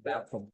baffled.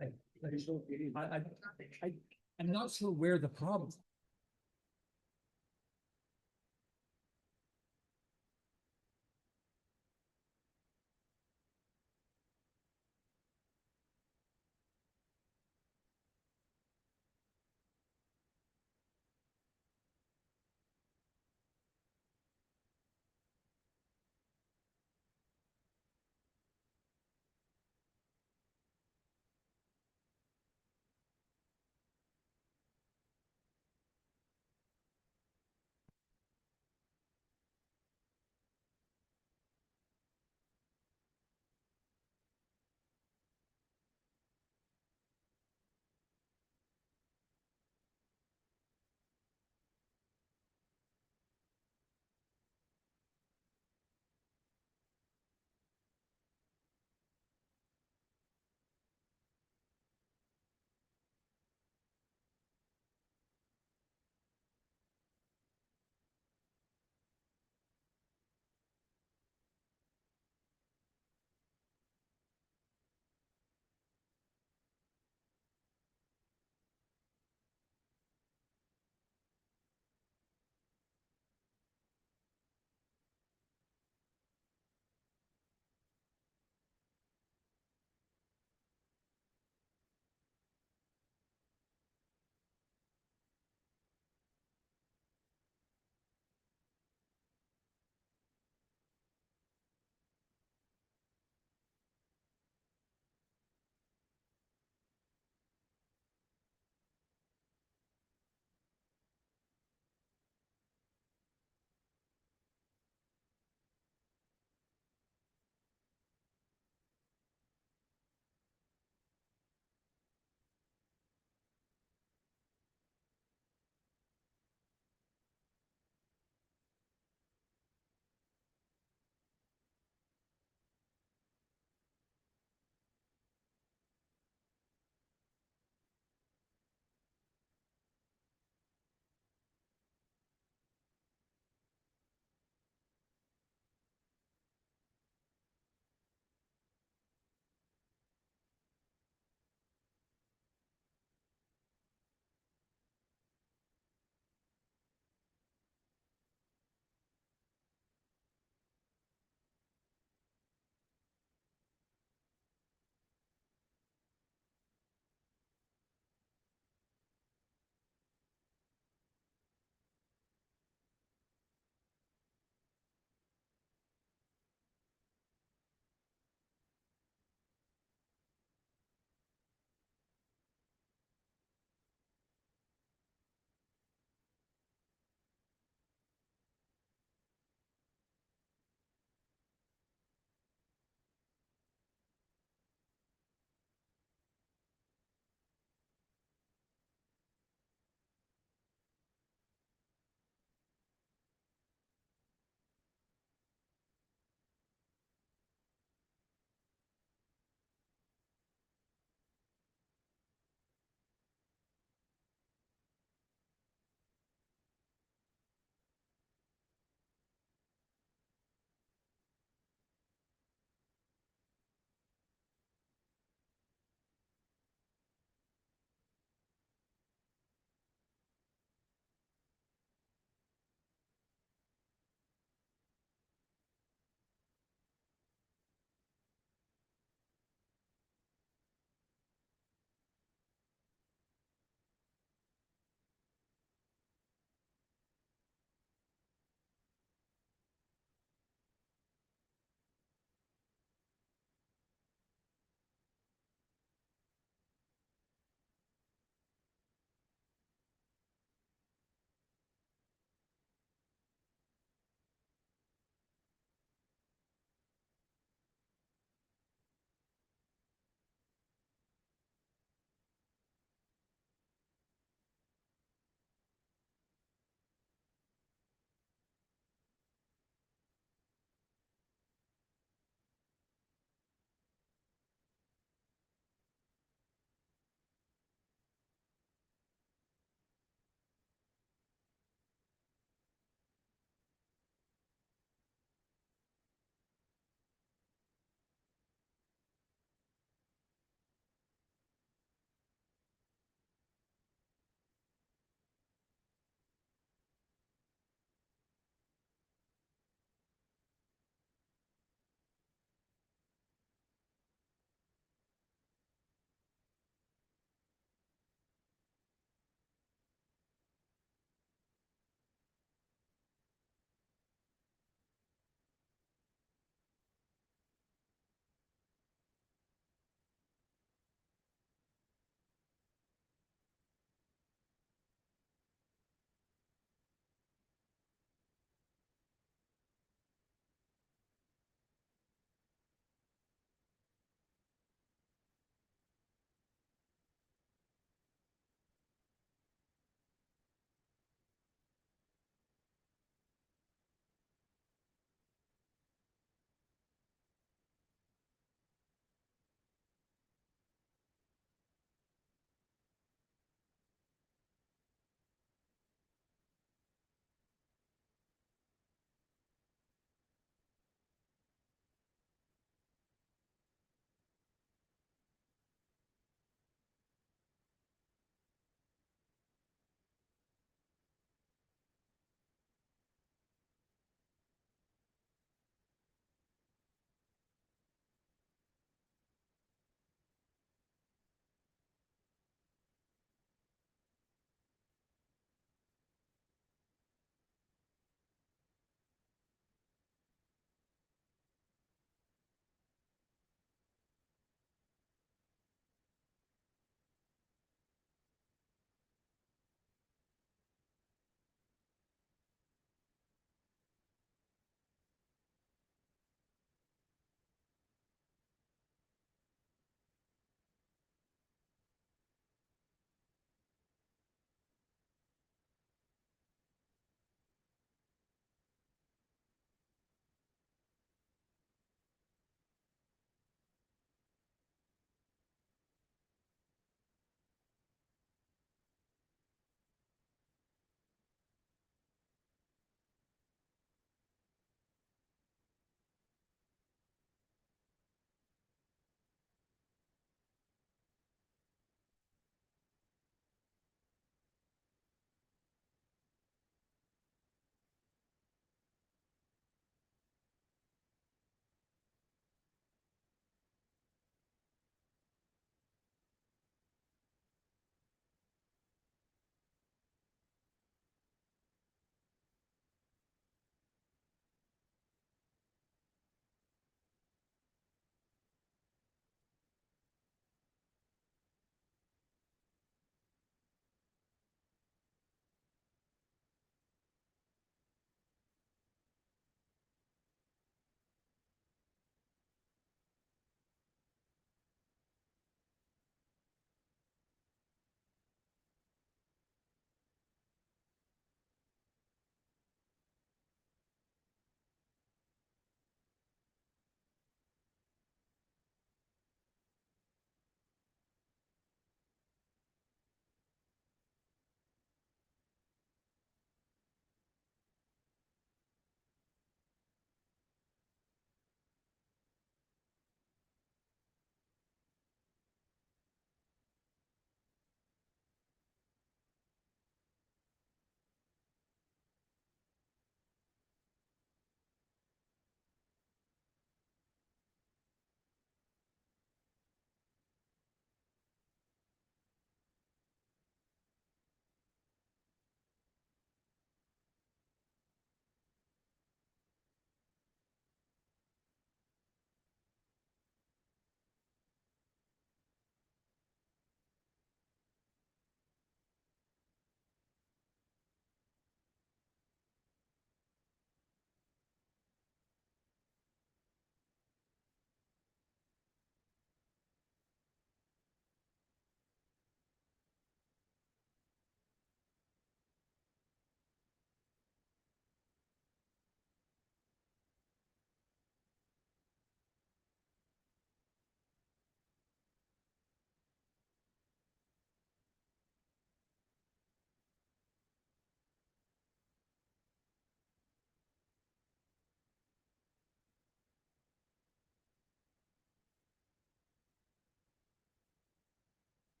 I, I, I'm not sure where the problem.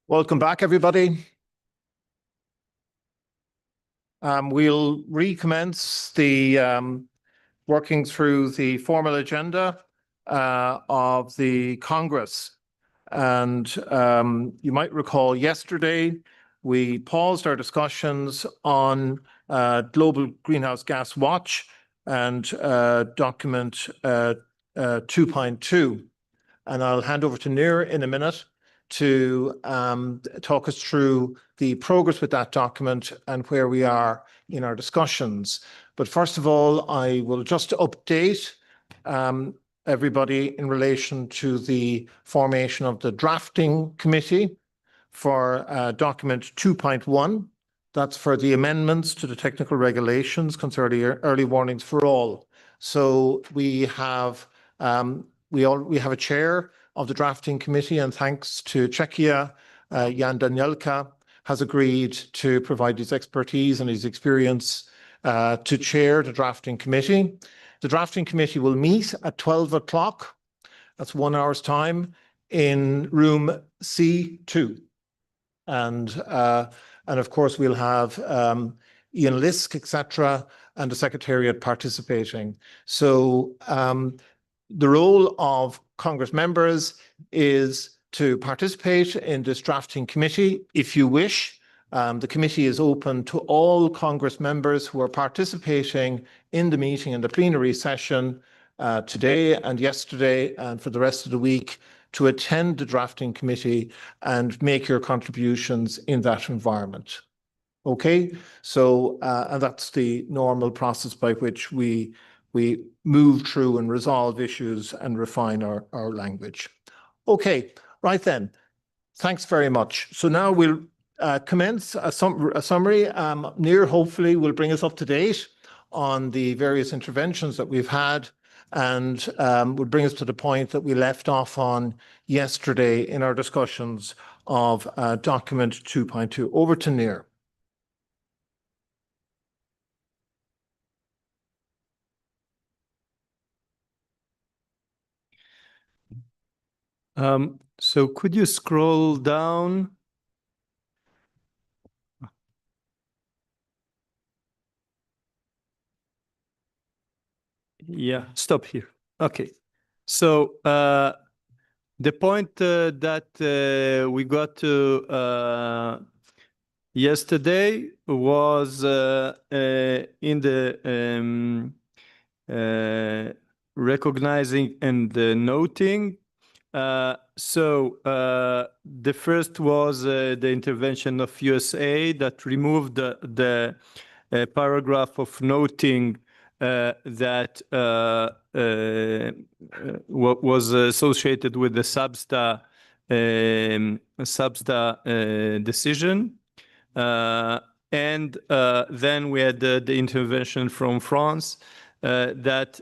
Welcome back, everybody. We'll recommence the working through the formal agenda of the Congress. And you might recall yesterday we paused our discussions on Global Greenhouse Gas Watch and document 2.2. And I'll hand over to Nir in a minute to talk us through the progress with that document and where we are in our discussions. But first of all, I will just update everybody in relation to the formation of the drafting committee for document 2.1. That's for the amendments to the technical regulations concerning early warnings for all. So we have a chair of the drafting committee, and thanks to Czechia, Jan Danielka has agreed to provide his expertise and his experience to chair the drafting committee. The drafting committee will meet at 12 o'clock. That's 1 hour's time in room C2. And of course, we'll have Ian Lisk, etc., and the Secretariat participating. So the role of Congress members is to participate in this drafting committee if you wish. The committee is open to all Congress members who are participating in the meeting and the plenary session today and yesterday and for the rest of the week to attend the drafting committee and make your contributions in that environment. Okay, so and that's the normal process by which we move through and resolve issues and refine our language. Okay, right then. Thanks very much. So now we'll commence a summary. Nir hopefully will bring us up to date on the various interventions that we've had and would bring us to the point that we left off on yesterday in our discussions of document 2.2. Over to Nir. So could you scroll down? Yeah, stop here. Okay. So the point that we got to yesterday was in the recognizing and noting. So the first was the intervention of USA that removed the paragraph of noting that was associated with the SABSTA decision. And then we had the intervention from France that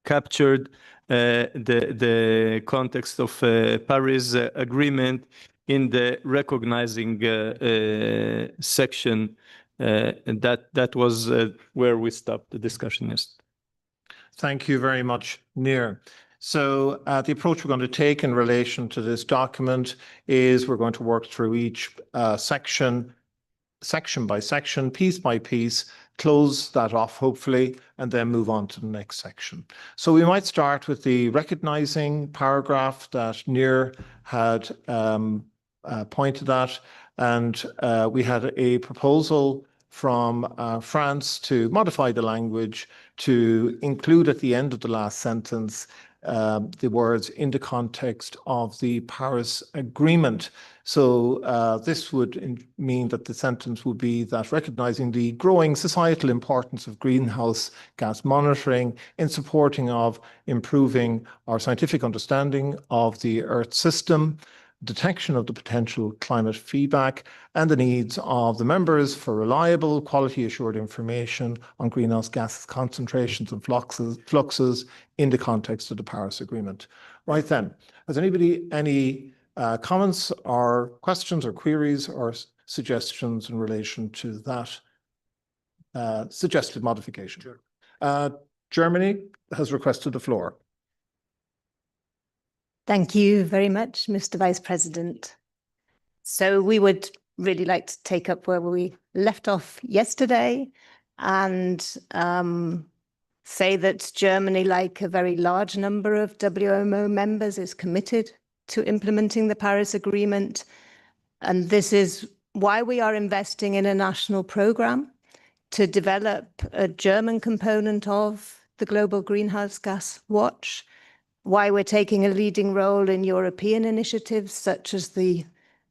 captured the context of Paris Agreement in the recognizing section. And that was where we stopped the discussion yesterday. Thank you very much, Nir. So the approach we're going to take in relation to this document is we're going to work through each section by section, piece by piece, close that off, hopefully, and then move on to the next section. So we might start with the recognizing paragraph that Nir had pointed at, and we had a proposal from France to modify the language to include at the end of the last sentence the words in the context of the Paris Agreement. So this would mean that the sentence would be that recognizing the growing societal importance of greenhouse gas monitoring in supporting of improving our scientific understanding of the Earth system, detection of the potential climate feedback, and the needs of the members for reliable, quality-assured information on greenhouse gas concentrations and fluxes in the context of the Paris Agreement. Right then, has anybody any comments or questions or queries or suggestions in relation to that suggested modification? Sure. Germany has requested the floor. Thank you very much, Mr. Vice President. So we would really like to take up where we left off yesterday and say that Germany, like a very large number of WMO members, is committed to implementing the Paris Agreement. And this is why we are investing in a national program to develop a German component of the Global Greenhouse Gas Watch, why we're taking a leading role in European initiatives such as the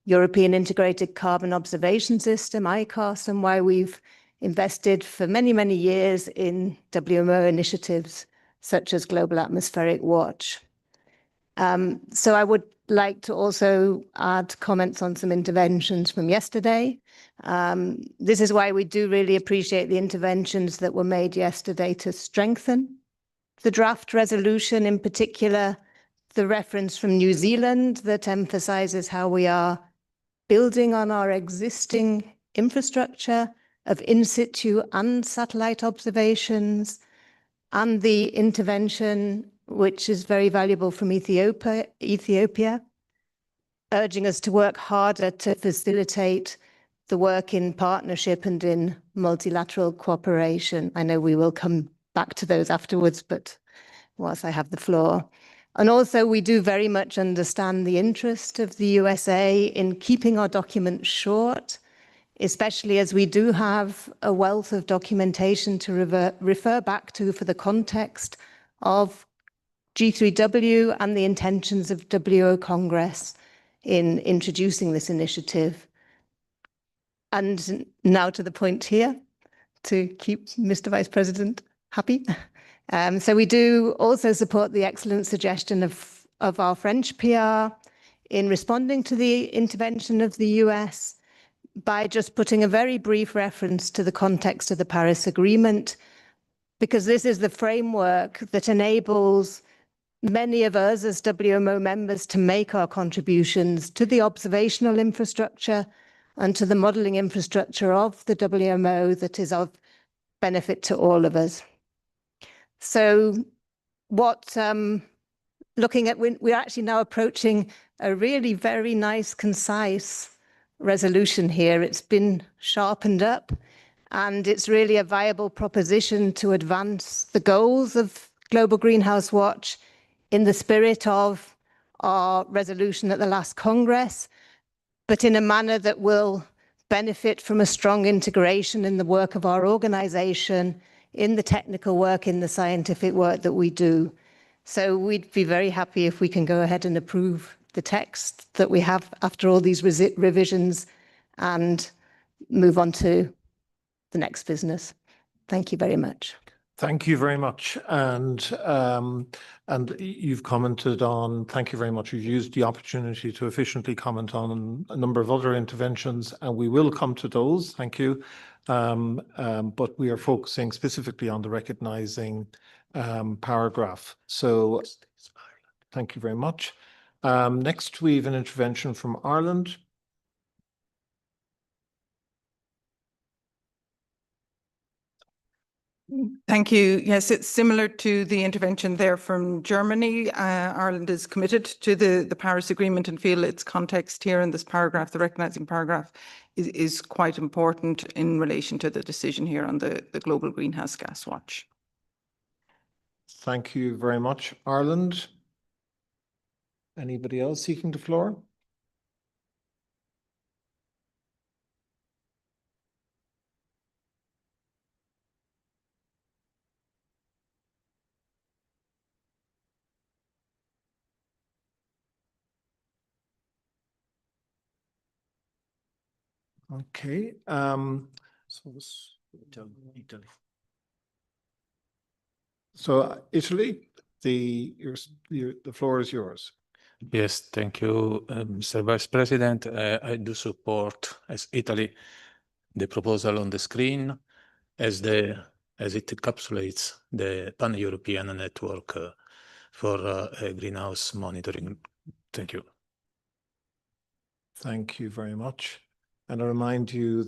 European Integrated Carbon Observation System, ICAS, and why we've invested for many, many years in WMO initiatives such as Global Atmospheric Watch. So I would like to also add comments on some interventions from yesterday. This is why we do really appreciate the interventions that were made yesterday to strengthen the draft resolution, in particular, the reference from New Zealand that emphasizes how we are building on our existing infrastructure of in situ and satellite observations, and the intervention, which is very valuable from Ethiopia, urging us to work harder to facilitate the work in partnership and in multilateral cooperation. I know we will come back to those afterwards, but whilst I have the floor. And also, we do very much understand the interest of the USA in keeping our documents short, especially as we do have a wealth of documentation to refer back to for the context of G3W and the intentions of WO Congress in introducing this initiative. And now to the point here, to keep Mr. Vice President happy. So we do also support the excellent suggestion of our French PR in responding to the intervention of the US by just putting a very brief reference to the context of the Paris Agreement, because this is the framework that enables many of us as WMO members to make our contributions to the observational infrastructure and to the modeling infrastructure of the WMO that is of benefit to all of us. So what, looking at, we're actually now approaching a really very nice, concise resolution here. It's been sharpened up, and it's really a viable proposition to advance the goals of Global Greenhouse Watch in the spirit of our resolution at the last Congress, but in a manner that will benefit from a strong integration in the work of our organization, in the technical work, in the scientific work that we do. So we'd be very happy if we can go ahead and approve the text that we have after all these revisions and move on to the next business. Thank you very much. Thank you very much. And you've commented on, thank you very much. You've used the opportunity to efficiently comment on a number of other interventions, and we will come to those. Thank you. But we are focusing specifically on the recognizing paragraph. So thank you very much. Next, we have an intervention from Ireland. Thank you. Yes, it's similar to the intervention there from Germany. Ireland is committed to the Paris Agreement and feel its context here in this paragraph, the recognising paragraph, is quite important in relation to the decision here on the Global Greenhouse Gas Watch. Thank you very much, Ireland. Anybody else seeking the floor? Okay. So Italy, the floor is yours. Yes, thank you, Mr. Vice President. I do support, as Italy, the proposal on the screen as it encapsulates the pan-European network for greenhouse monitoring. Thank you. Thank you very much. And I remind you,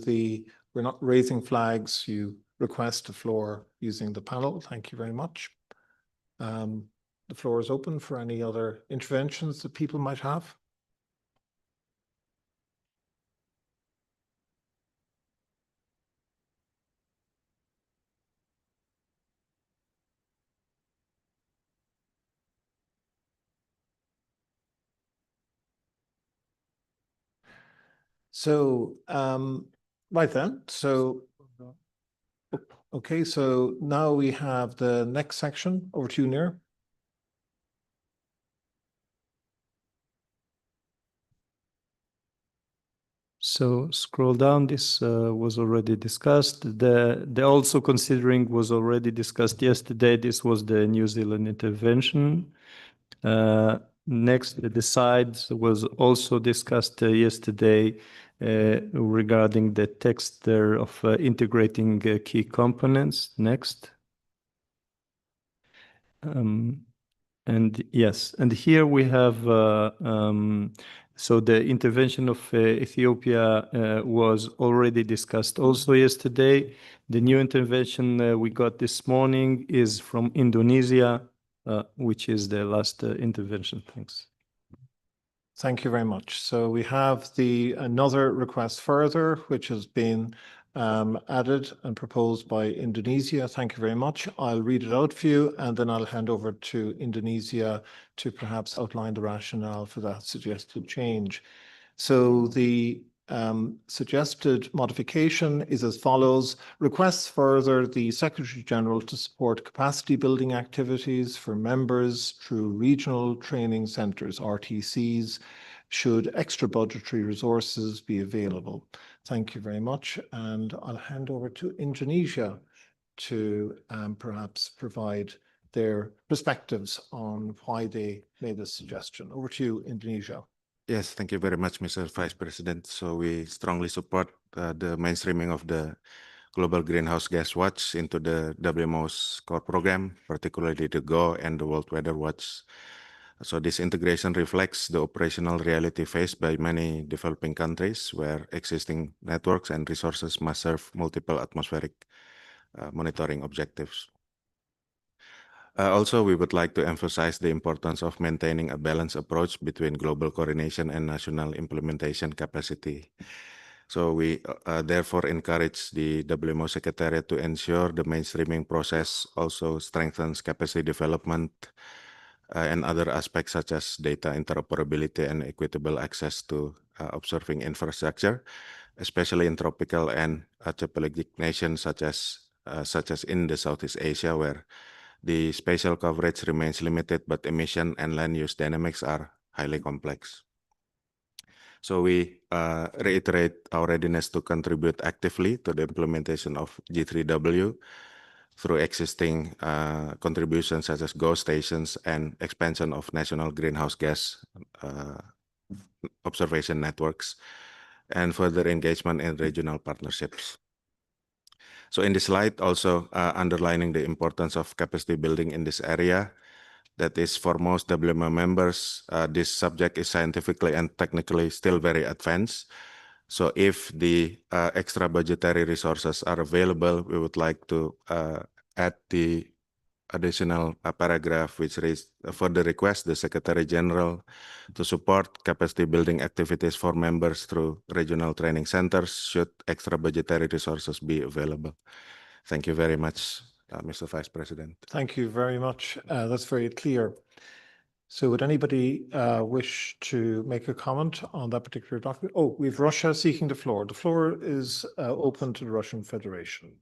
we're not raising flags. You request the floor using the panel. Thank you very much. the floor is open for any other interventions that people might have. So, right then, so, okay, so now we have the next section. Over to you, Nir. So scroll down, this was already discussed. The also considering was already discussed yesterday. This was the New Zealand intervention. Next, the decides was also discussed yesterday regarding the text there of integrating key components. Next. And yes, and here we have, so the intervention of Ethiopia was already discussed also yesterday. The new intervention we got this morning is from Indonesia, which is the last intervention. Thanks. Thank you very much. So we have another request further, which has been added and proposed by Indonesia. Thank you very much. I'll read it out for you, and then I'll hand over to Indonesia to perhaps outline the rationale for that suggested change. So the suggested modification is as follows: requests further the Secretary General to support capacity building activities for members through regional training centres, RTCs, should extra budgetary resources be available. Thank you very much. And I'll hand over to Indonesia to perhaps provide their perspectives on why they made this suggestion. Over to you, Indonesia. Yes, thank you very much, Mr. Vice President. So we strongly support the mainstreaming of the Global Greenhouse Gas Watch into the WMO's core program, particularly the GO and the World Weather Watch. So this integration reflects the operational reality faced by many developing countries where existing networks and resources must serve multiple atmospheric monitoring objectives. Also, we would like to emphasize the importance of maintaining a balanced approach between global coordination and national implementation capacity. So we therefore encourage the WMO Secretariat to ensure the mainstreaming process also strengthens capacity development and other aspects such as data interoperability and equitable access to observing infrastructure, especially in tropical and archipelagic nations such as in the Southeast Asia, where the spatial coverage remains limited, but emission and land use dynamics are highly complex. So we reiterate our readiness to contribute actively to the implementation of G3W through existing contributions such as GO stations and expansion of national greenhouse gas observation networks, and further engagement in regional partnerships. So in this slide, also underlining the importance of capacity building in this area, that is for most WMO members, this subject is scientifically and technically still very advanced. So if the extra budgetary resources are available, we would like to add the additional paragraph which further requests the Secretary General to support capacity building activities for members through regional training centers should extra budgetary resources be available. Thank you very much, Mr. Vice President. Thank you very much. That's very clear. So would anybody wish to make a comment on that particular document? Oh, we have Russia seeking the floor. The floor is open to the Russian Federation.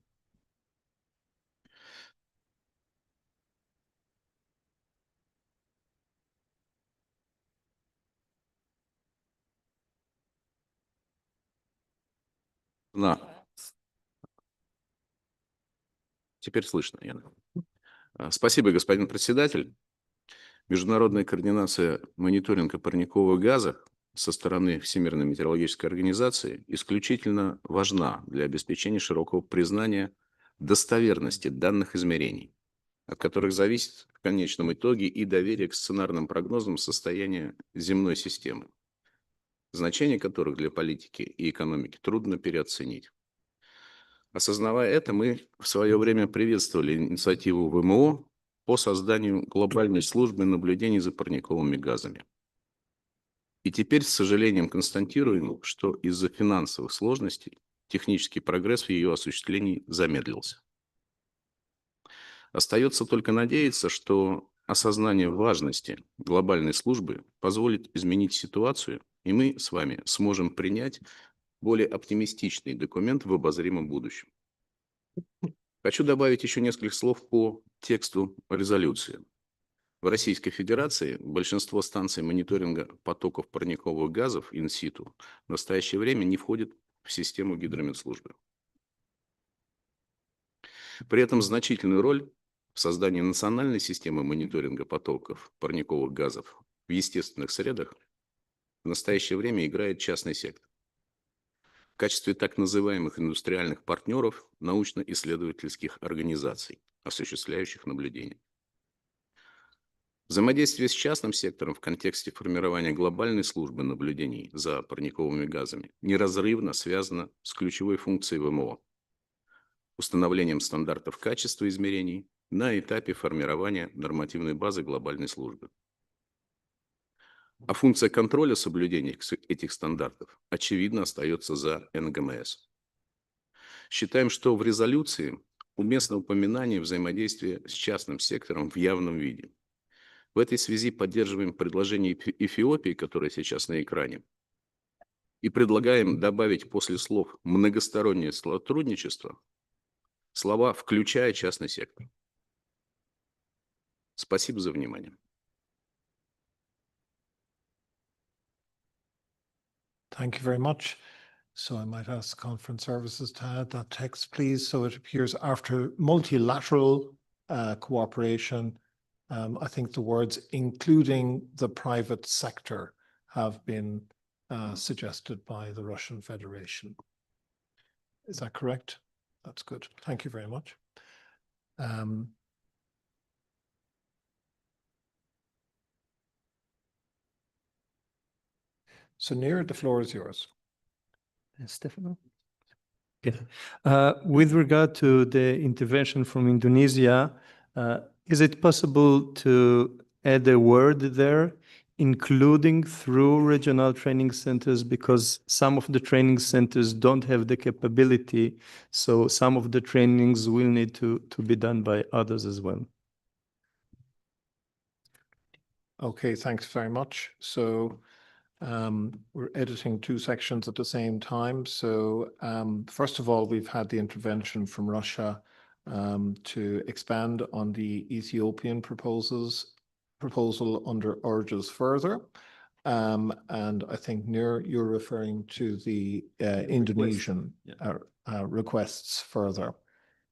Теперь слышно, Яна. Спасибо, господин председатель. Международная координация мониторинга парниковых газов со стороны Всемирной метеорологической организации исключительно важна для обеспечения широкого признания достоверности данных измерений, от которых зависит в конечном итоге и доверие к сценарным прогнозам состояния земной системы, значение которых для политики и экономики трудно переоценить. Осознавая это, мы в свое время приветствовали инициативу ВМО по созданию глобальной службы наблюдений за парниковыми газами. И теперь с сожалением констатируем, что из-за финансовых сложностей технический прогресс в ее осуществлении замедлился. Остается только надеяться, что осознание важности глобальной службы позволит изменить ситуацию, и мы с вами сможем принять более оптимистичный документ в обозримом будущем. Хочу добавить еще несколько слов по тексту резолюции. В Российской Федерации большинство станций мониторинга потоков парниковых газов in-situ в настоящее время не входит в систему гидрометслужбы. При этом значительную роль в создании национальной системы мониторинга потоков парниковых газов в естественных средах в настоящее время играет частный сектор в качестве так называемых индустриальных партнеров научно-исследовательских организаций, осуществляющих наблюдения. Взаимодействие с частным сектором в контексте формирования глобальной службы наблюдений за парниковыми газами неразрывно связано с ключевой функцией ВМО – установлением стандартов качества измерений на этапе формирования нормативной базы глобальной службы. А функция контроля соблюдения этих стандартов, очевидно, остается за НГМС. Считаем, что в резолюции уместно упоминание взаимодействия с частным сектором в явном виде. В этой связи поддерживаем предложение Эфиопии, которое сейчас на экране, и предлагаем добавить после слов «многостороннее сотрудничество» слова «включая частный сектор». Спасибо за внимание. Thank you very much. So I might ask conference services to add that text, please. So it appears after multilateral cooperation, I think the words including the private sector have been suggested by the Russian Federation. Is that correct? That's good. Thank you very much. So Neera, the floor is yours. Stefano? Yeah. With regard to the intervention from Indonesia, is it possible to add a word there, including through regional training centers, because some of the training centers don't have the capability, so some of the trainings will need to be done by others as well. Okay, thanks very much. So we're editing two sections at the same time. So first of all, we've had the intervention from Russia to expand on the Ethiopian proposal under urges further. And I think you're referring to the Indonesian requests further.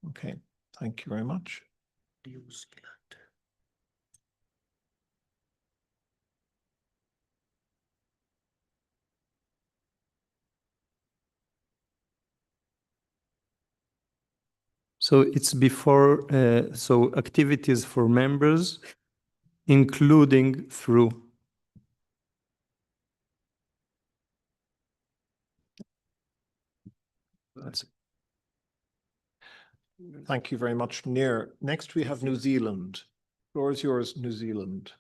Okay, thank you very much. So it's before, so activities for members, including through. That's it. Thank you very much, Neer. Next, we have New Zealand. Floor is yours, New Zealand.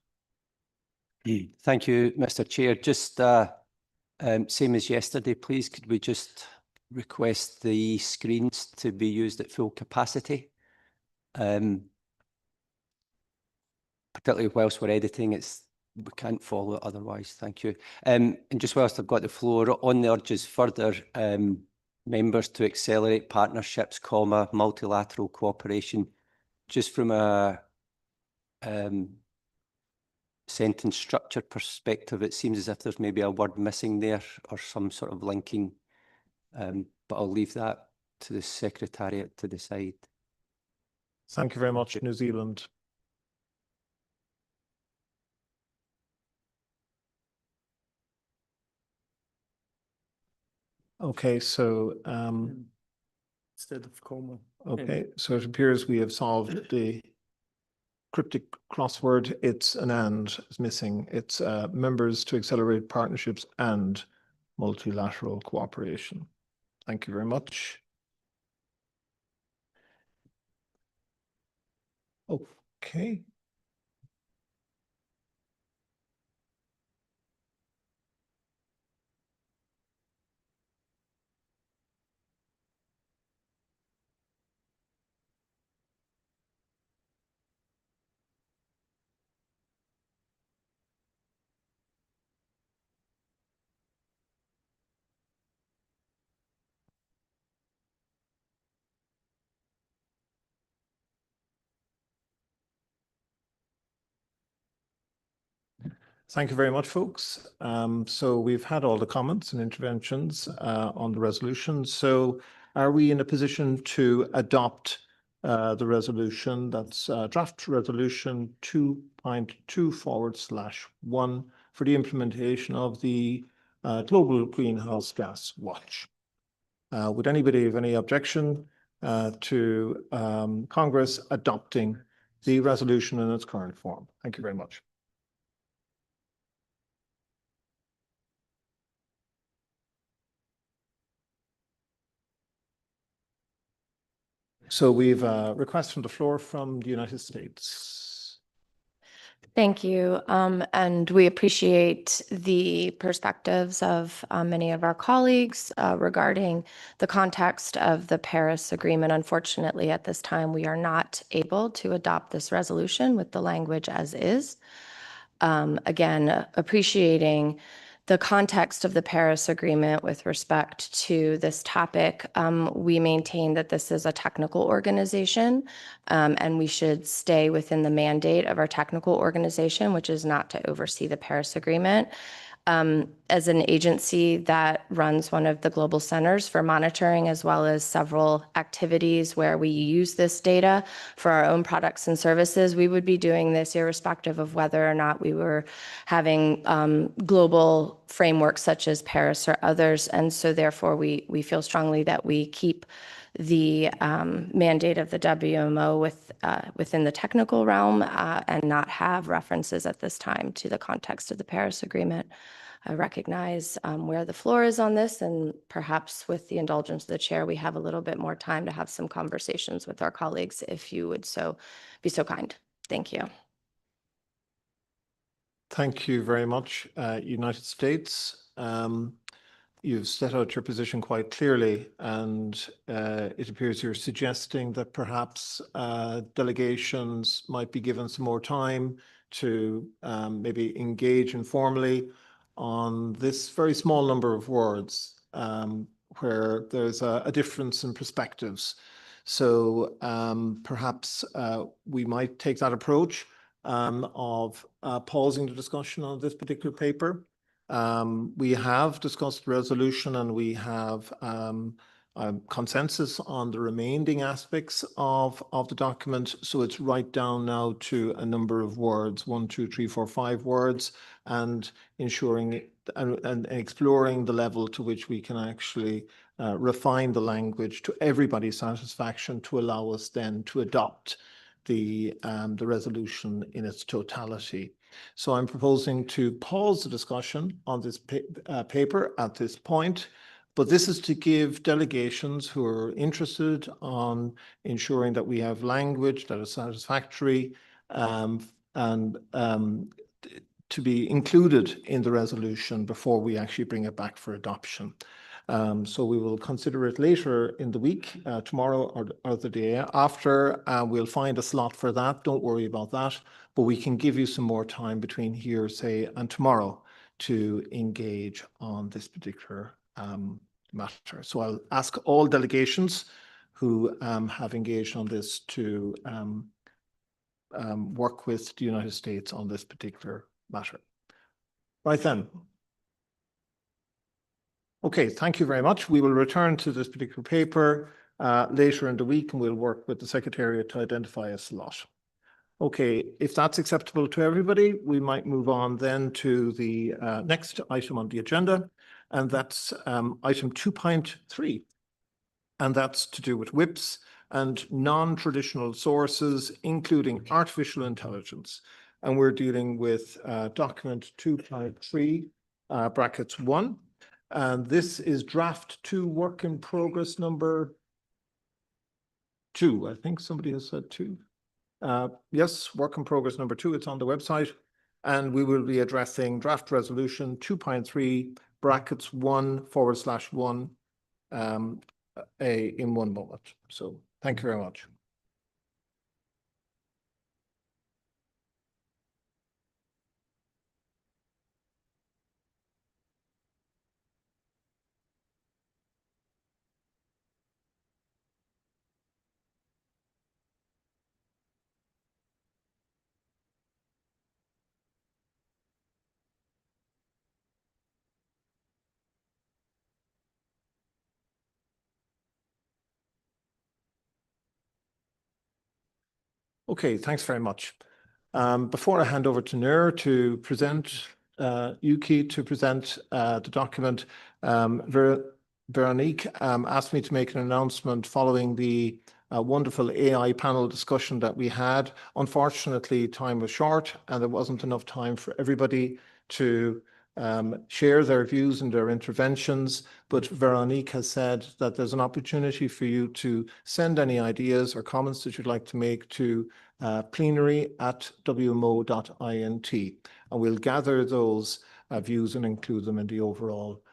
Thank you, Mr. Chair. Just same as yesterday, please, could we just request the screens to be used at full capacity? Particularly whilst we're editing, we can't follow it otherwise. Thank you. And just whilst I've got the floor, on the urges further members to accelerate partnerships, multilateral cooperation, just from a sentence structure perspective, it seems as if there's maybe a word missing there or some sort of linking, but I'll leave that to the Secretariat to decide. Thank you very much, New Zealand. Okay, so Instead of comma. okay, so it appears we have solved the cryptic crossword. It's an and is missing. It's members to accelerate partnerships and multilateral cooperation. Thank you very much. Oh, Okay. Thank you very much, folks. So we've had all the comments and interventions on the resolution. So are we in a position to adopt the resolution? That's draft resolution 2.2/1 for the implementation of the Global Greenhouse Gas Watch. Would anybody have any objection to Congress adopting the resolution in its current form? Thank you very much. So we've a request from the floor from the United States. Thank you. And we appreciate the perspectives of many of our colleagues regarding the context of the Paris Agreement. Unfortunately, at this time, we are not able to adopt this resolution with the language as is. Again, appreciating the context of the Paris Agreement with respect to this topic, we maintain that this is a technical organization, and we should stay within the mandate of our technical organization, which is not to oversee the Paris Agreement. As an agency that runs one of the global centers for monitoring, as well as several activities where we use this data for our own products and services, we would be doing this irrespective of whether or not we were having global frameworks such as Paris or others. And so therefore, we feel strongly that we keep the mandate of the WMO within the technical realm and not have references at this time to the context of the Paris Agreement. I recognize where the floor is on this, and perhaps with the indulgence of the chair, we have a little bit more time to have some conversations with our colleagues, if you would be so kind. Thank you. Thank you very much, United States. You've set out your position quite clearly, and it appears you're suggesting that perhaps delegations might be given some more time to maybe engage informally on this very small number of words where there's a difference in perspectives. So perhaps we might take that approach of pausing the discussion on this particular paper. We have discussed resolution, and we have consensus on the remaining aspects of the document. So it's right down now to a number of words, 1, 2, 3, 4, 5 words, and ensuring and exploring the level to which we can actually refine the language to everybody's satisfaction to allow us then to adopt the resolution in its totality. So I'm proposing to pause the discussion on this paper at this point, but this is to give delegations who are interested on ensuring that we have language that is satisfactory and to be included in the resolution before we actually bring it back for adoption. So we will consider it later in the week, tomorrow or the day after. We'll find a slot for that. Don't worry about that. But we can give you some more time between here, say, and tomorrow to engage on this particular matter. So I'll ask all delegations who have engaged on this to work with the United States on this particular matter. Right then. Okay, thank you very much. We will return to this particular paper later in the week, and we'll work with the Secretariat to identify a slot. Okay, if that's acceptable to everybody, we might move on then to the next item on the agenda, and that's item 2.3, and that's to do with WIPs and non-traditional sources, including artificial intelligence. And we're dealing with document 2.3, brackets 1. And this is draft 2, work in progress number 2. I think somebody has said 2. Yes, work in progress number 2, it's on the website. And we will be addressing draft resolution 2.3 brackets 1/1 in one moment. So thank you very much. Okay, thanks very much. Before I hand over to Nur to present, Yuki to present the document, Veronique asked me to make an announcement following the wonderful AI panel discussion that we had. Unfortunately, time was short and there wasn't enough time for everybody to share their views and their interventions, but Veronique has said that there's an opportunity for you to send any ideas or comments that you'd like to make to plenary@wmo.int, and we'll gather those views and include them in the overall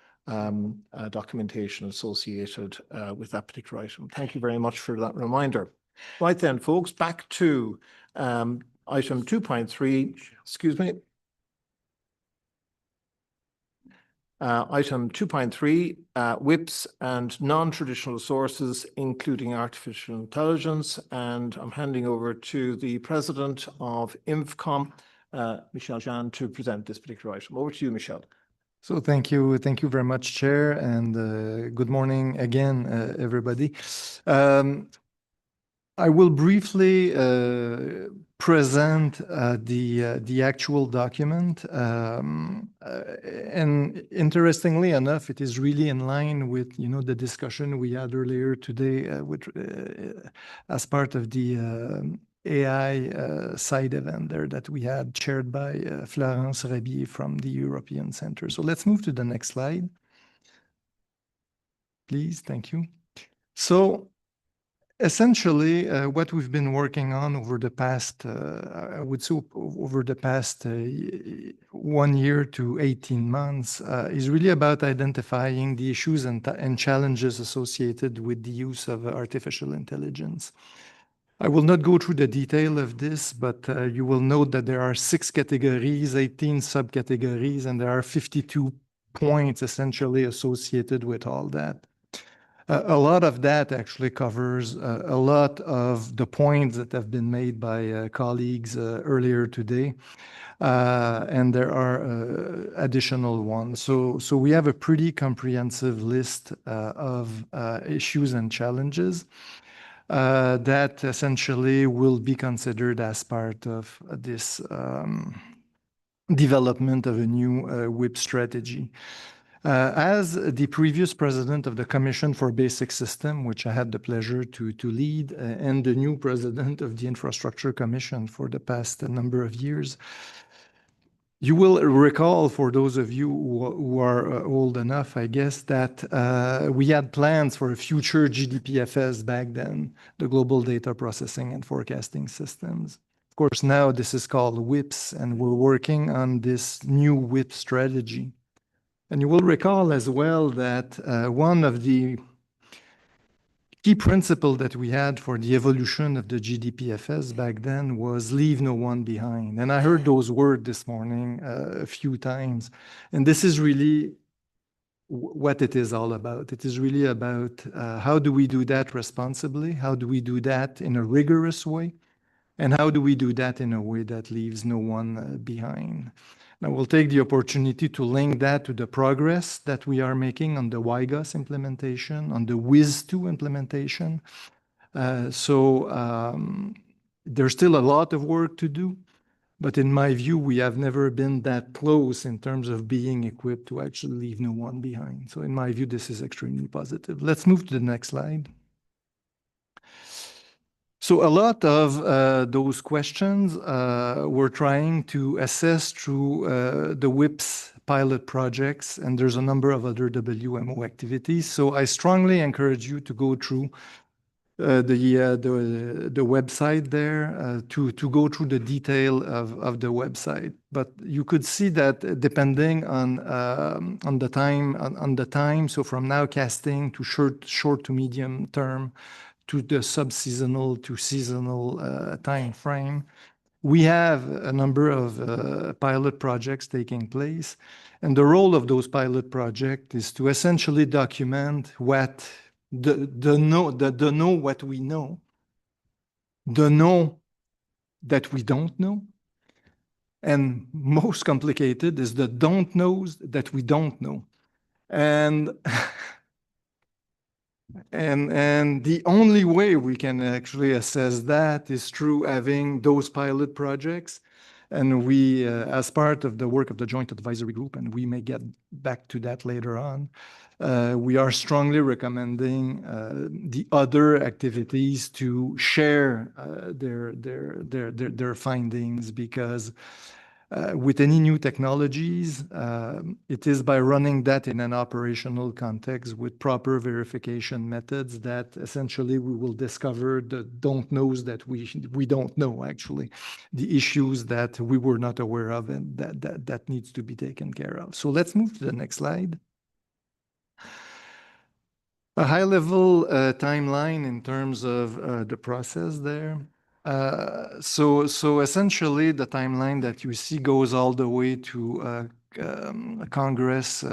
documentation associated with that particular item. Thank you very much for that reminder. Right then, folks, back to item 2.3, excuse me. Item 2.3, WIPs and non-traditional sources, including artificial intelligence. And I'm handing over to the president of INFCOM, Michel Jean, to present this particular item. Over to you, Michel. So thank you very much, Chair, and good morning again, everybody. I will briefly present the actual document, and interestingly enough, it is really in line with the discussion we had earlier today as part of the AI side event there that we had chaired by Florence Rabier from the European Center. So let's move to the next slide, please. Thank you. So essentially, what we've been working on over the past, I would say over the past 1 year to 18 months is really about identifying the issues and challenges associated with the use of artificial intelligence. I will not go through the detail of this, but you will note that there are 6 categories, 18 subcategories, and there are 52 points essentially associated with all that. A lot of that actually covers a lot of the points that have been made by colleagues earlier today, and there are additional ones. So we have a pretty comprehensive list of issues and challenges that essentially will be considered as part of this development of a new WIP strategy. As the previous president of the Commission for Basic System, which I had the pleasure to lead, and the new president of the Infrastructure Commission for the past number of years, you will recall, for those of you who are old enough, I guess, that we had plans for a future GDPFS back then, the Global Data Processing and Forecasting Systems. Of course, now this is called WIPS, and we're working on this new WIP strategy. And you will recall as well that one of the key principles that we had for the evolution of the GDPFS back then was leave no one behind. And I heard those words this morning a few times. And this is really what it is all about. It is really about how do we do that responsibly? How do we do that in a rigorous way? And how do we do that in a way that leaves no one behind? Now, we'll take the opportunity to link that to the progress that we are making on the WIGOS implementation, on the WIS2 implementation. There's still a lot of work to do, but in my view, we have never been that close in terms of being equipped to actually leave no one behind. So in my view, this is extremely positive. Let's move to the next slide. So a lot of those questions we're trying to assess through the WIPS pilot projects, and there's a number of other WMO activities. So I strongly encourage you to go through the website there to go through the detail of the website. But you could see that depending on the time, so from nowcasting to short to medium term to the sub-seasonal to seasonal time frame, we have a number of pilot projects taking place. And the role of those pilot projects is to essentially document what know what we know, the know that we don't know, and most complicated is the don't knows that we don't know. And and the only way we can actually assess that is through having those pilot projects. And we, as part of the work of the Joint Advisory Group, and we may get back to that later on, we are strongly recommending the other activities to share their findings, because with any new technologies, it is by running that in an operational context with proper verification methods that essentially we will discover the don't knows that we don't know, actually, the issues that we were not aware of and that needs to be taken care of. So let's move to the next slide. A high-level timeline in terms of the process there. So essentially, the timeline that you see goes all the way to Congress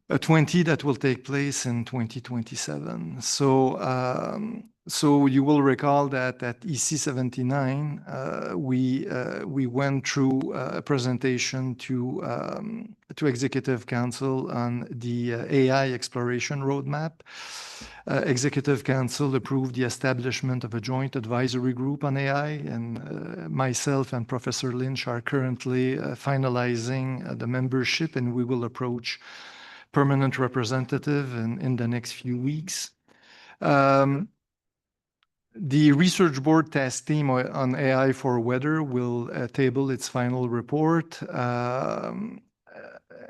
20 that will take place in 2027. So you will recall that at EC 79, we went through a presentation to Executive Council on the AI exploration roadmap. Executive Council approved the establishment of a joint advisory group on AI, and myself and Professor Lynch are currently finalizing the membership, and we will approach permanent representative in the next few weeks. The research board task team on AI for weather will table its final report,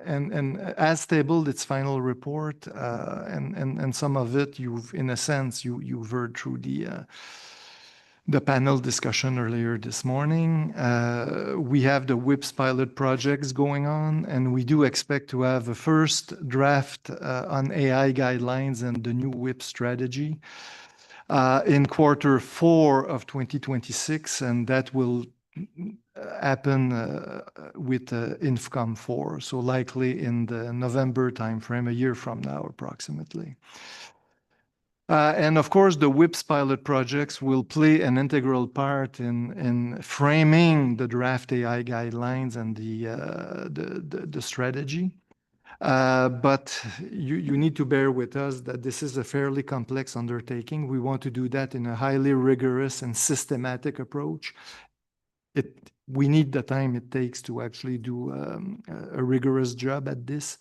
and as tabled its final report, and some of it you've, in a sense, you've heard through the panel discussion earlier this morning. We have the WIPS pilot projects going on, and we do expect to have a first draft on AI guidelines and the new WIPS strategy in Q4 of 2026, and that will happen with INFCOM 4, so likely in the November timeframe, a year from now, approximately. And of course, the WIPS pilot projects will play an integral part in framing the draft AI guidelines and the strategy. But you need to bear with us that this is a fairly complex undertaking. We want to do that in a highly rigorous and systematic approach. We need the time it takes to actually do a rigorous job at this.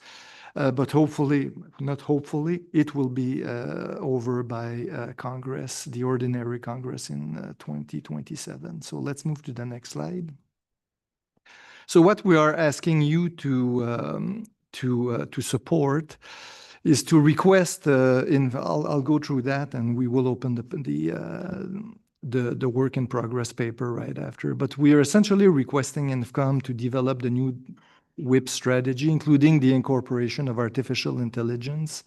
But hopefully, not hopefully, it will be over by Congress, the ordinary Congress in 2027. So let's move to the next slide. So what we are asking you to support is to request, I'll go through that, and we will open the work in progress paper right after. But we are essentially requesting INFCOM to develop the new WIPS strategy, including the incorporation of artificial intelligence,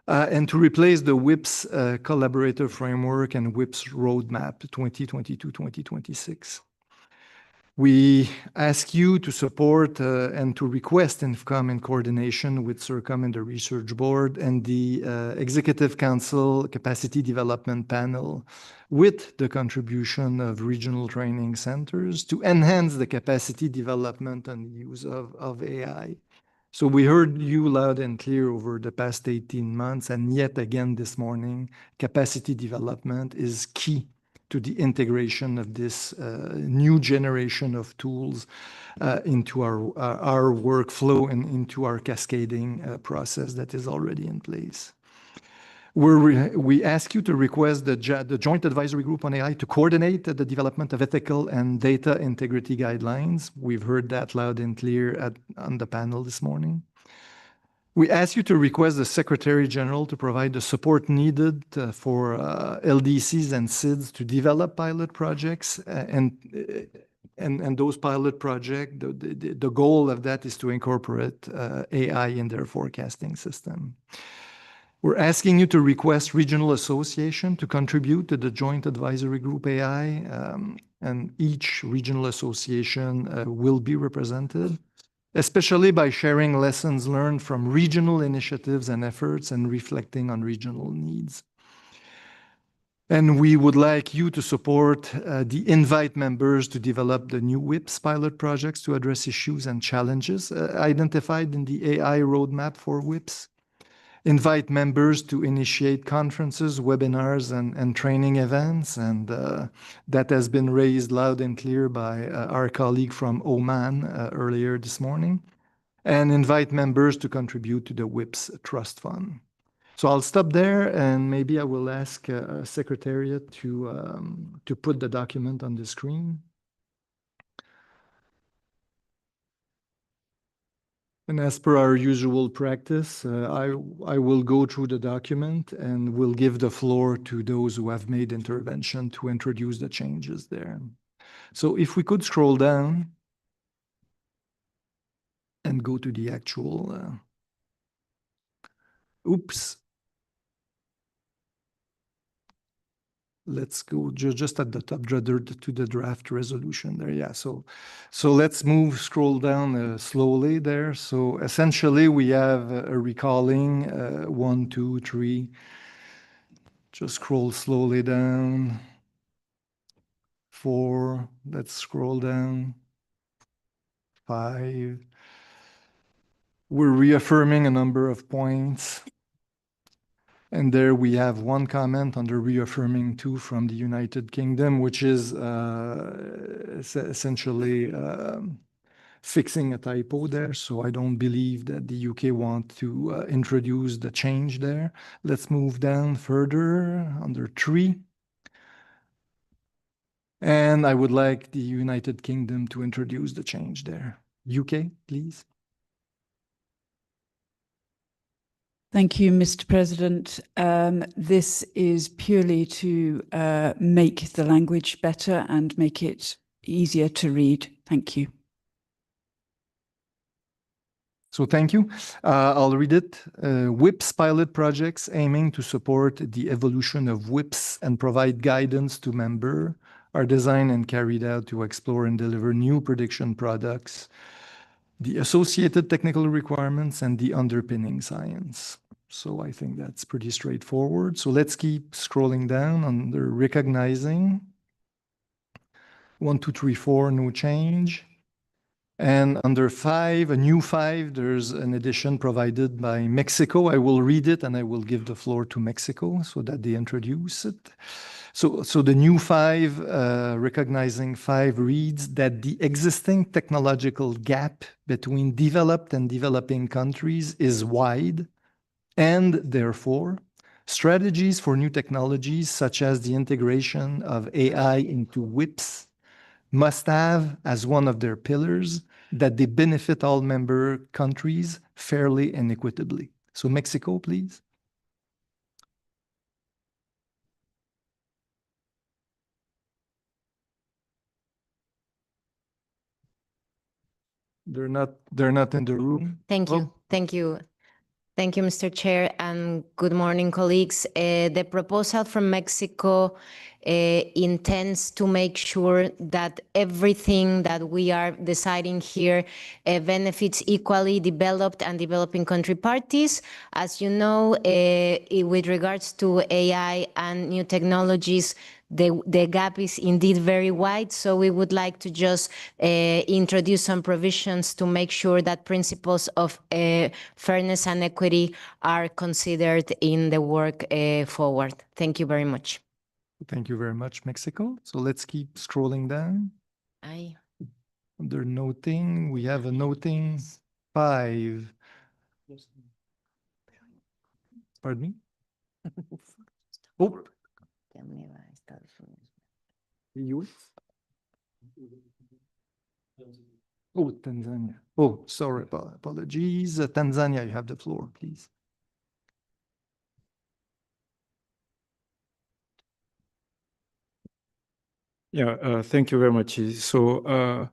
and to replace the WIPS collaborative framework and WIPS roadmap 2022-2026. We ask you to support and to request INFCOM in coordination with CIRCOM and the Research Board and the Executive Council Capacity Development Panel, with the contribution of regional training centers, to enhance the capacity development and use of AI. So we heard you loud and clear over the past 18 months, and yet again this morning, capacity development is key to the integration of this new generation of tools into our workflow and into our cascading process that is already in place. We ask you to request the Joint Advisory Group on AI to coordinate the development of ethical and data integrity guidelines. We've heard that loud and clear on the panel this morning. We ask you to request the Secretary General to provide the support needed for LDCs and SIDS to develop pilot projects and those pilot projects, the goal of that is to incorporate AI in their forecasting system. We're asking you to request regional association to contribute to the Joint Advisory Group AI, and each regional association will be represented, especially by sharing lessons learned from regional initiatives and efforts and reflecting on regional needs. And we would like you to support the invite members to develop the new WIPS pilot projects to address issues and challenges identified in the AI roadmap for WIPS. Invite members to initiate conferences, webinars, and training events. And that has been raised loud and clear by our colleague from Oman earlier this morning. And invite members to contribute to the WIPS Trust Fund. So I'll stop there, and maybe I will ask Secretariat to put the document on the screen. And as per our usual practice, I will go through the document and will give the floor to those who have made intervention to introduce the changes there. So if we could scroll down and go to the actual, oops. Let's go just at the top to the draft resolution there. Yeah, so let's scroll down slowly there. So essentially we have a recalling 1, 2, 3. Just scroll slowly down. 4, let's scroll down. 5. We're reaffirming a number of points. And there we have one comment under reaffirming 2 from the United Kingdom, which is essentially fixing a typo there. So I don't believe that the UK want to introduce the change there. Let's move down further under 3. And I would like the United Kingdom to introduce the change there. UK, please. Thank you, Mr. President. This is purely to make the language better and make it easier to read. Thank you. So thank you. I'll read it. WIPS pilot projects aiming to support the evolution of WIPS and provide guidance to members are designed and carried out to explore and deliver new prediction products, the associated technical requirements, and the underpinning science. So I think that's pretty straightforward. So let's keep scrolling down under recognizing. 1, 2, 3, 4, no change. And under 5, a new 5, there's an addition provided by Mexico. I will read it and I will give the floor to Mexico so that they introduce it. So the new 5, recognizing 5, reads that the existing technological gap between developed and developing countries is wide, and therefore, strategies for new technologies such as the integration of AI into WIPS must have as one of their pillars that they benefit all member countries fairly and equitably. So Mexico, please. They're not in the room. Thank you. Thank you. Thank you, Mr. Chair, and good morning, colleagues. The proposal from Mexico intends to make sure that everything that we are deciding here benefits equally developed and developing country parties. As you know, with regards to AI and new technologies, the gap is indeed very wide, so we would like to just introduce some provisions to make sure that principles of fairness and equity are considered in the work forward. Thank you very much. Thank you very much, Mexico. So let's keep scrolling down. Under noting, we have a noting 5. Pardon me? Oh. Oh, Tanzania. Oh, sorry, apologies. Tanzania, you have the floor, please. Yeah, thank you very much. So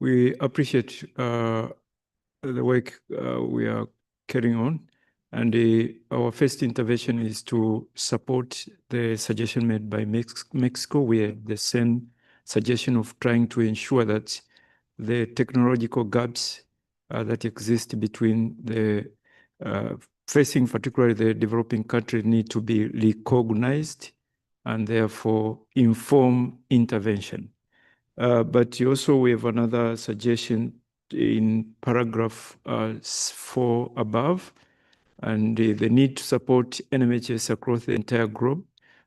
we appreciate the work we are carrying on. And our first intervention is to support the suggestion made by Mexico. We have the same suggestion of trying to ensure that the technological gaps that exist between the facing particularly the developing countries need to be recognized and therefore inform intervention. But also we have another suggestion in paragraph 4 above, and the need to support NMHS across the entire globe.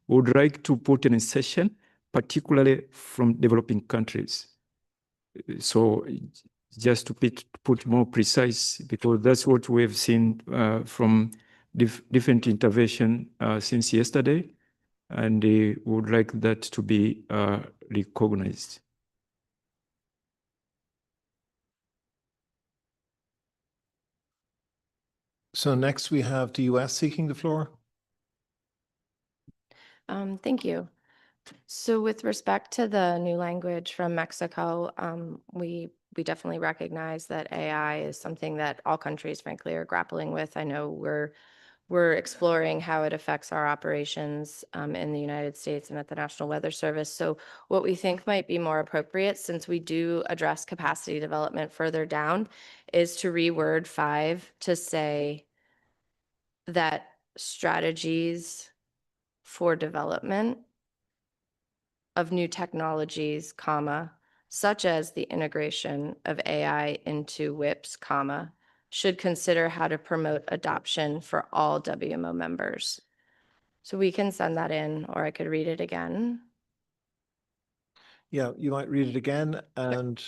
We would like to put an insertion, particularly from developing countries. So just to put more precise, because that's what we have seen from different intervention since yesterday, and we would like that to be recognized. So next we have the US seeking the floor. Thank you. So with respect to the new language from Mexico, we definitely recognize that AI is something that all countries, frankly, are grappling with. I know we're exploring how it affects our operations in the United States and at the National Weather Service. So what we think might be more appropriate, since we do address capacity development further down, is to reword 5 to say that strategies for development of new technologies, comma, such as the integration of AI into WIPs, comma, should consider how to promote adoption for all WMO members. So we can send that in, or I could read it again. Yeah, you might read it again, and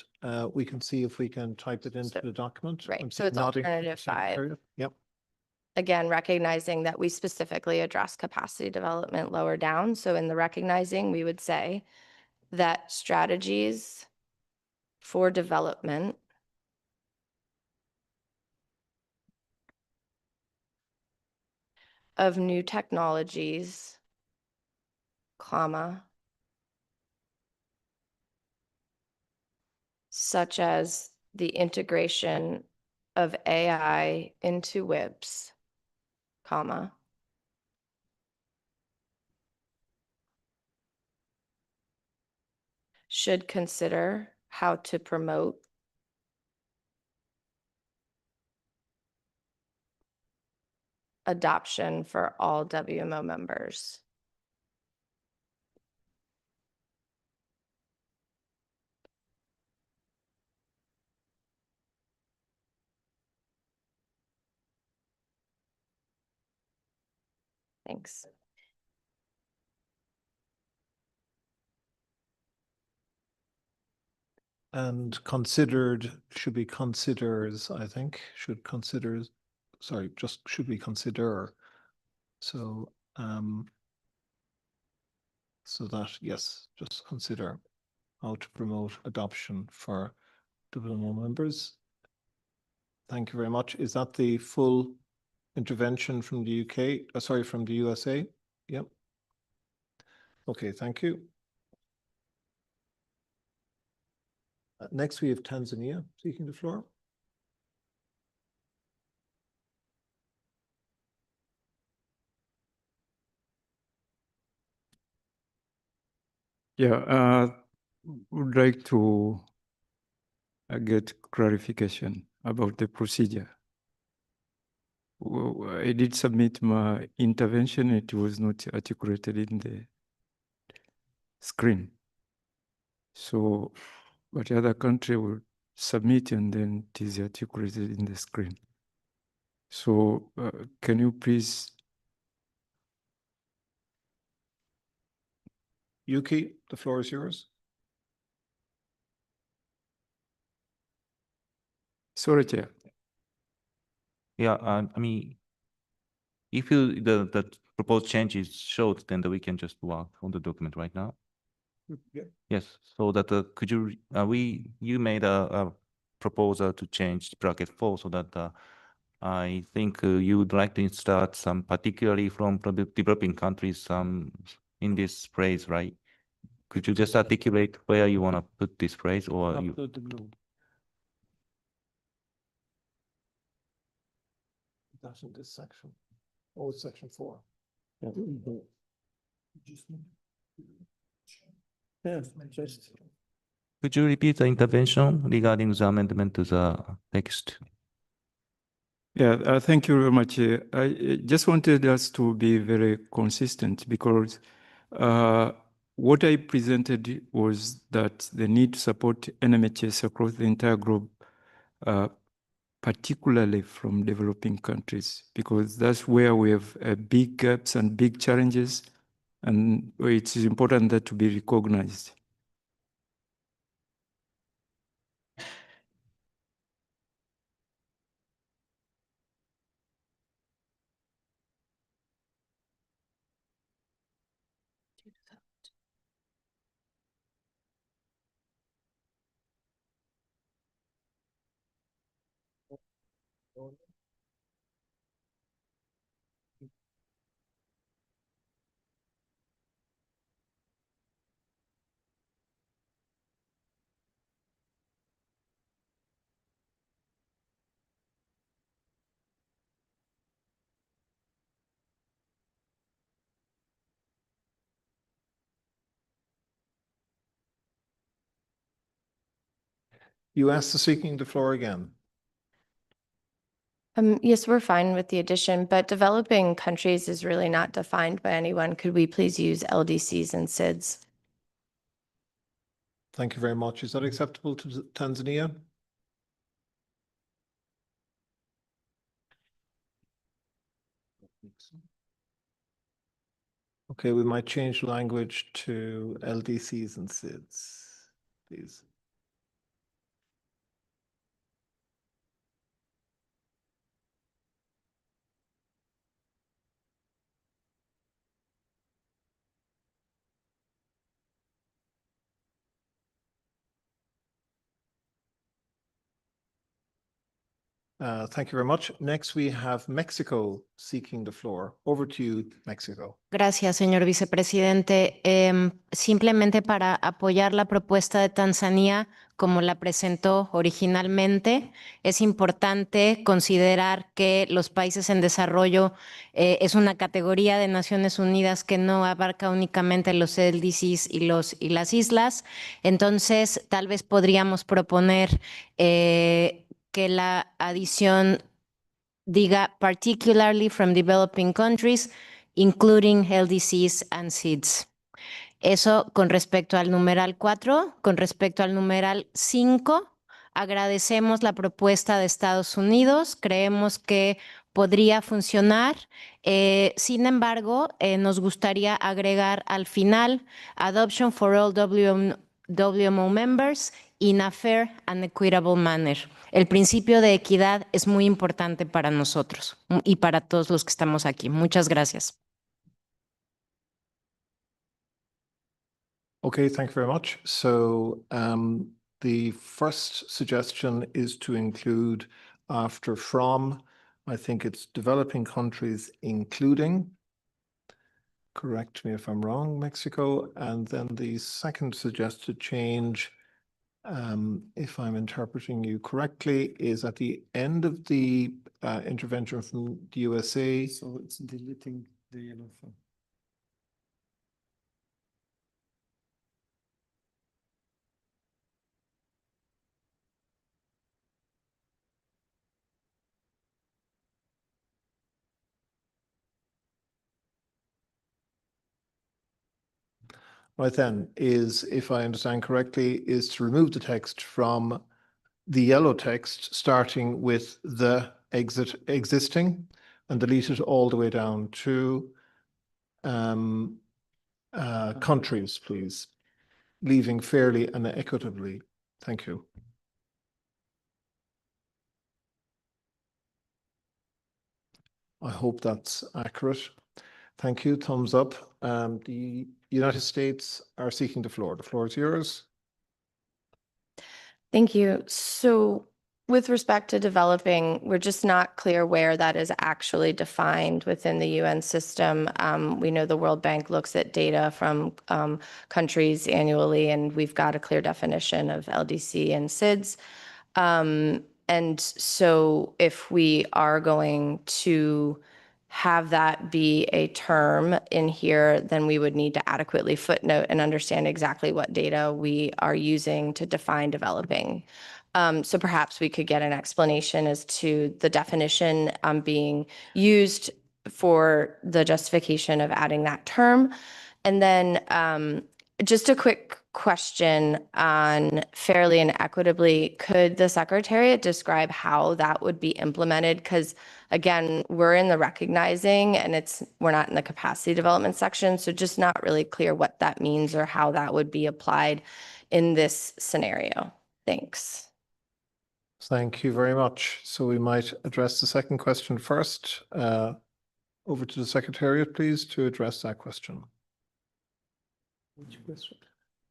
we can see if we can type it into So- the document. right, I'm so seeing it's nodding from the alternative 5. Secretariat. Yep. Again, recognizing that we specifically address capacity development lower down. So in the recognizing, we would say that strategies for development of new technologies, comma, such as the integration of AI into WIPs, comma, should consider how to promote adoption for all WMO members. Thanks. And considered should be considers, I think, should consider, sorry, just should be consider. So, so that, yes, just consider how to promote adoption for WMO members. Thank you very much. Is that the full intervention from the UK? Sorry, from the USA? Yep. Okay, thank you. Next, we have Tanzania seeking the floor. Yeah, would like to get clarification about the procedure. I did submit my intervention. It was not articulated in the screen. So, but the other country will submit and then it is articulated in the screen. So, can you please? Yuki, the floor is yours. Sorry, Chair. Yeah, I mean, if you the proposed change is showed, then we can just work on the document right now. Yeah. Yes. So that could you you made a proposal to change bracket 4 so that I think you would like to start some, particularly from developing countries, in this phrase, right? Could you just articulate where you want to put this phrase, or you? That's in this section. Oh, it's section 4. Could you repeat the intervention regarding the amendment to the text? Yeah, thank you very much. I just wanted us to be very consistent because what I presented was that the need to support NMHS across the entire globe, particularly from developing countries, because that's where we have big gaps and big challenges, and it is important that to be recognized. You asked the seeking the floor again. Yes, we're fine with the addition, but developing countries is really not defined by anyone. Could we please use LDCs and SIDS? Thank you very much. Is that acceptable to Tanzania? Okay, we might change language to LDCs and SIDS, please. Thank you very much. Next, we have Mexico seeking the floor. Over to you, Mexico. Gracias, señor vicepresidente. Simplemente para apoyar la propuesta de Tanzania, como la presentó originalmente, es importante considerar que los países en desarrollo es una categoría de Naciones Unidas que no abarca únicamente los LDCs y las islas. Entonces, tal vez podríamos proponer que la adición diga particularly from developing countries, including LDCs and SIDS. Eso con respecto al numeral 4. Con respecto al numeral 5, agradecemos la propuesta de Estados Unidos. Creemos que podría funcionar. Sin embargo, nos gustaría agregar al final adoption for all WMO members in a fair and equitable manner. El principio de equidad es muy importante para nosotros y para todos los que estamos aquí. Muchas gracias. Okay, thank you very much. So the first suggestion is to include after from, I think it's developing countries, including, correct me if I'm wrong, Mexico. And then the second suggested change, if I'm interpreting you correctly, is at the end of the intervention from the USA. So it's deleting the yellow phone. Right then, is, if I understand correctly, is to remove the text from the yellow text, starting with the existing, and delete it all the way down to countries, please, leaving fairly and equitably. Thank you. I hope that's accurate. Thank you. Thumbs up. The United States are seeking the floor. The floor is yours. Thank you. So with respect to developing, we're just not clear where that is actually defined within the UN system. We know the World Bank looks at data from countries annually, and we've got a clear definition of LDC and SIDS. And so if we are going to have that be a term in here, then we would need to adequately footnote and understand exactly what data we are using to define developing. So perhaps we could get an explanation as to the definition being used for the justification of adding that term. And then just a quick question on fairly and equitably. Could the Secretariat describe how that would be implemented? Because again, we're in the recognizing and we're not in the capacity development section. So just not really clear what that means or how that would be applied in this scenario. Thanks. Thank you very much. So we might address the second question first. Over to the Secretariat, please, to address that question. Which question?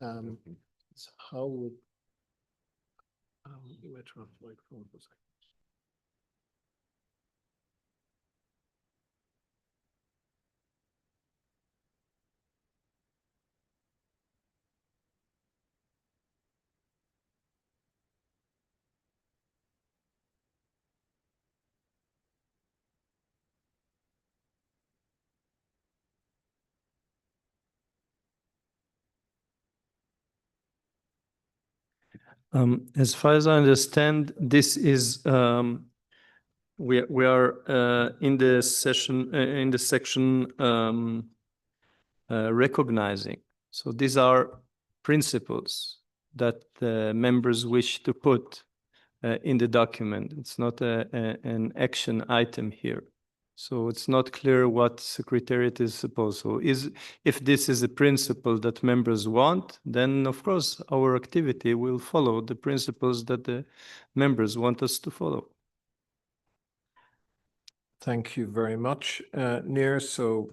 So how would you might turn off the microphone for a second. As far as I understand, this is we are in the session in the section recognizing. So these are principles that the members wish to put in the document. It's not an action item here. So it's not clear what Secretariat is supposed to. If this is a principle that members want, then of course our activity will follow the principles that the members want us to follow. Thank you very much, Nir. So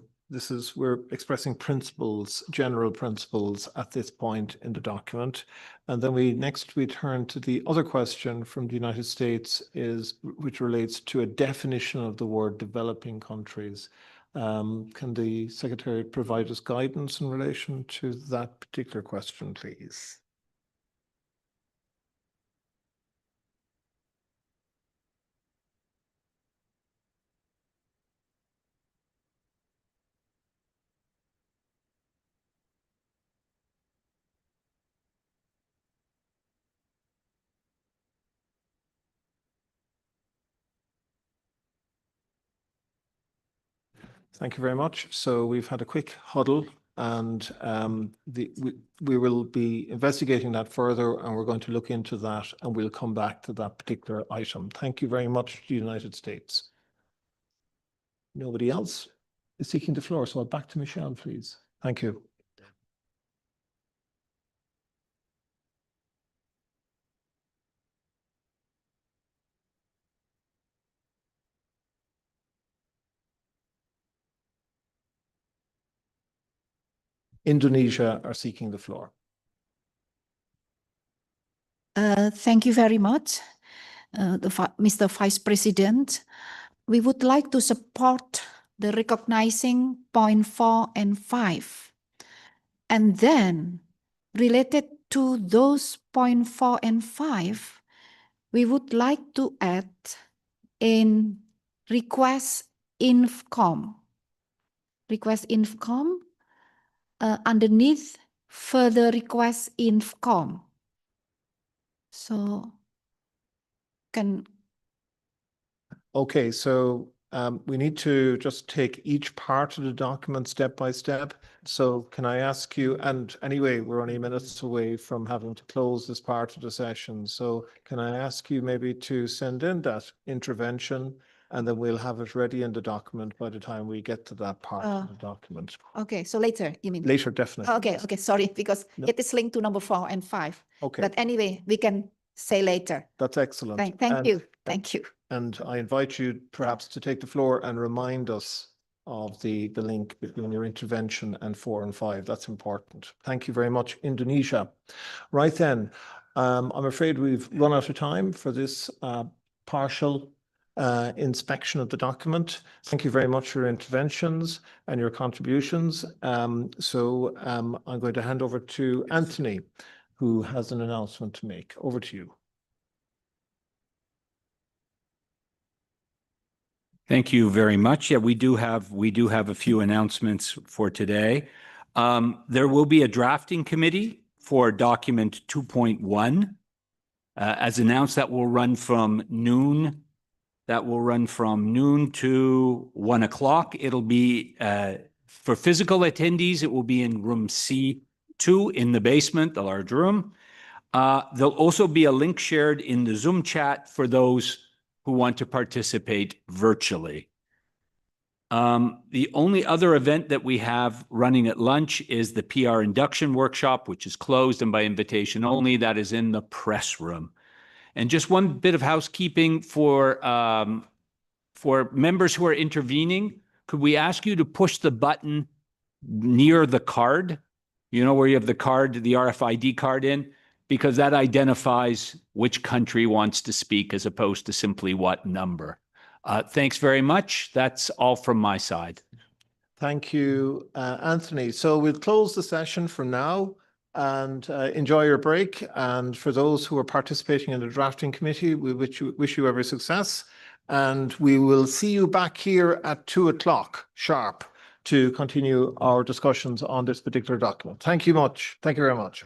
we're expressing principles, general principles at this point in the document. And then we turn to the other question from the United States which relates to a definition of the word developing countries. Can the Secretariat provide us guidance in relation to that particular question, please? Thank you very much. So we've had a quick huddle and we will be investigating that further and we're going to look into that and we'll come back to that particular item. Thank you very much to the United States. Nobody else is seeking the floor, so back to Michelle, please. Thank you. Indonesia are seeking the floor. Thank you very much, Mr. Vice President. We would like to support the recognizing point 4 and 5. And then related to those point 4 and 5, we would like to add in request INFCOM. Request INFCOM underneath further request INFCOM. So Okay, so we need to just take each part of the document step by step. So can I ask you, and anyway, we're only minutes away from having to close this part of the session. So can I ask you maybe to send in that intervention and then we'll have it ready in the document by the time we get to that part of the document. Okay, so later, you mean? Later, definitely. Okay, sorry, because it is linked to number 4 and 5. Okay. But anyway, we can say later. That's excellent. Thank you. And I invite you perhaps to take the floor and remind us of the link between your intervention and 4 and 5. That's important. Thank you very much, Indonesia. Right then, I'm afraid we've run out of time for this partial inspection of the document. Thank you very much for your interventions and your contributions. I'm going to hand over to Anthony, who has an announcement to make. Over to you. Thank you very much. Yeah, we do have a few announcements for today. There will be a drafting committee for document 2.1. As announced, that will run from noon. To 1 o'clock. It'll be for physical attendees. It will be in room C2 in the basement, the large room. There'll also be a link shared in the Zoom chat for those who want to participate virtually. The only other event that we have running at lunch is the PR induction workshop, which is closed and by invitation only. That is in the press room. And just one bit of housekeeping for members who are intervening. Could we ask you to push the button near the card? You know, where you have the card, the RFID card in, because that identifies which country wants to speak as opposed to simply what number. Thanks very much. That's all from my side. Thank you, Anthony. So we'll close the session for now and enjoy your break. And for those who are participating in the drafting committee, we wish you every success. And we will see you back here at 2 o'clock sharp to continue our discussions on this particular document. Thank you much. Thank you very much.